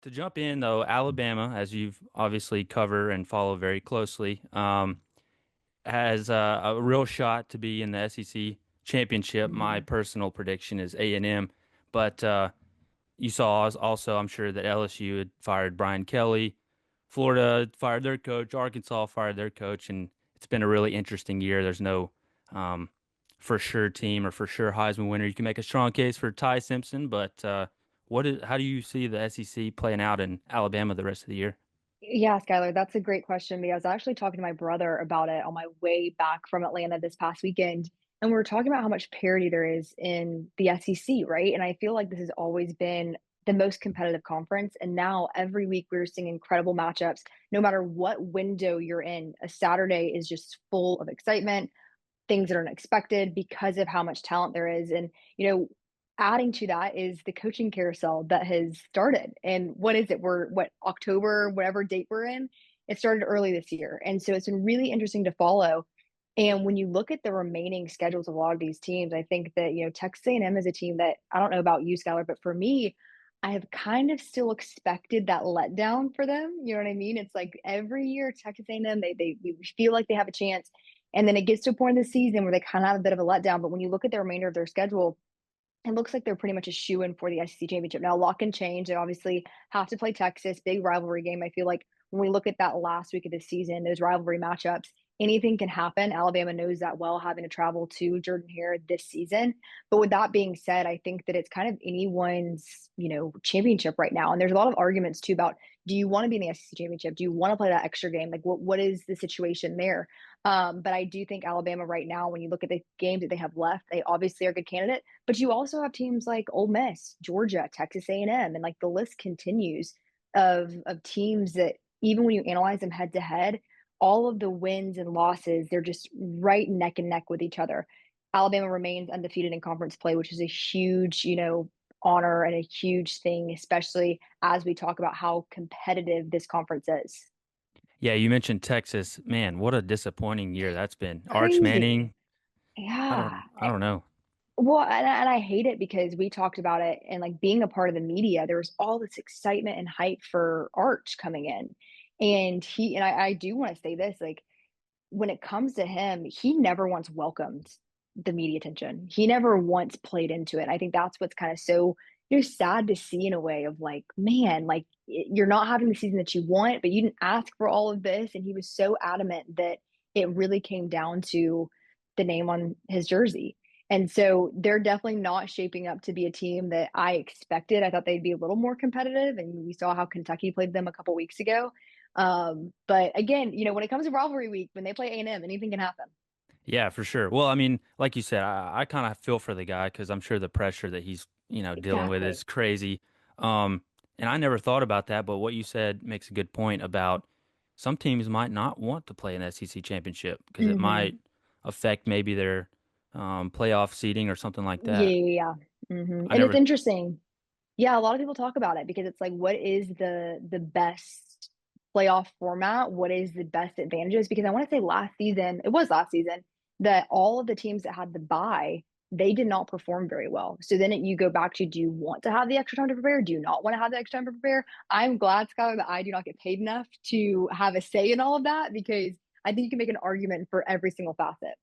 To jump in though, Alabama, as you've obviously cover and follow very closely, has a real shot to be in the SEC championship. My Mhm. personal prediction is A&M, but you saw also, I'm sure that LSU had fired Brian Kelly, Florida fired their coach, Arkansas fired their coach, and it's been a really interesting year. There's no um, for sure team or for sure Heisman winner. You can make a strong case for Ty Simpson, but how do you see the SEC playing out in Alabama the rest of the year? Yeah, Skylar, that's a great question because I was actually talking to my brother about it on my way back from Atlanta this past weekend. And we were talking about how much parity there is in the SEC, right? And I feel like this has always been the most competitive conference. And now every week we're seeing incredible matchups. No matter what window you're in, a Saturday is just full of excitement, things that are unexpected because of how much talent there is. And, you know, adding to that is the coaching carousel that has started. And what is it? We're what October, whatever date we're in, it started early this year. And so it's been really interesting to follow. And when you look at the remaining schedules of a lot of these teams, I think that, Texas A&M is a team that I don't know about you, Skylar, but for me, I have kind of still expected that letdown for them. You know what I mean? It's like every year Texas A&M, they we feel like they have a chance, and then it gets to a point in the season where they kind of have a bit of a letdown. But when you look at the remainder of their schedule, it looks like they're pretty much a shoe-in for the SEC championship. Now, a lot can change. They obviously have to play Texas, big rivalry game. I feel like when we look at that last week of the season, those rivalry matchups, anything can happen. Alabama knows that well, having to travel to Jordan Hare this season. But with that being said, I think that it's kind of anyone's, championship right now. And there's a lot of arguments too about, do you want to be in the SEC championship? Do you want to play that extra game? Like, what is the situation there? But I do think Alabama right now, when you look at the games that they have left, they obviously are a good candidate. But you also have teams like Ole Miss, Georgia, Texas A&M, and like the list continues of teams that even when you analyze them head to head, all of the wins and losses, they're just right neck and neck with each other. Alabama remains undefeated in conference play, which is a huge, honor and a huge thing, especially as we talk about how competitive this conference is. Yeah, you mentioned Texas. Man, what a disappointing year that's been. Arch Crazy. Manning, Yeah. I don't know. Well, and I hate it because we talked about it and like being a part of the media, there was all this excitement and hype for Arch coming in. And I do want to say this, like when it comes to him, he never once welcomed the media attention. He never once played into it. I think that's what's kind of so, sad to see in a way of like, man, like you're not having the season that you want, but you didn't ask for all of this. And he was so adamant that it really came down to the name on his jersey. And so they're definitely not shaping up to be a team that I expected. I thought they'd be a little more competitive, and we saw how Kentucky played them a couple weeks ago. But again, when it comes to rivalry week, when they play A&M, anything can happen. Yeah, for sure. Well, I mean, like you said, I kind of feel for the guy because I'm sure the pressure that he's, dealing with Exactly. is crazy. And I never thought about that, but what you said makes a good point about some teams might not want to play an SEC championship because it Hmm. might affect maybe their playoff seeding or something like Yeah, that. yeah, yeah. I And it's never, interesting. Yeah, a lot of people talk about it because it's like, what is the best playoff format? What is the best advantages? Because I want to say last season, it was last season, that all of the teams that had the bye, they did not perform very well. So then you go back to, do you want to have the extra time to prepare? Do you not want to have the extra time to prepare? I'm glad, Skylar, that I do not get paid enough to have a say in all of that because I think you can make an argument for every single facet.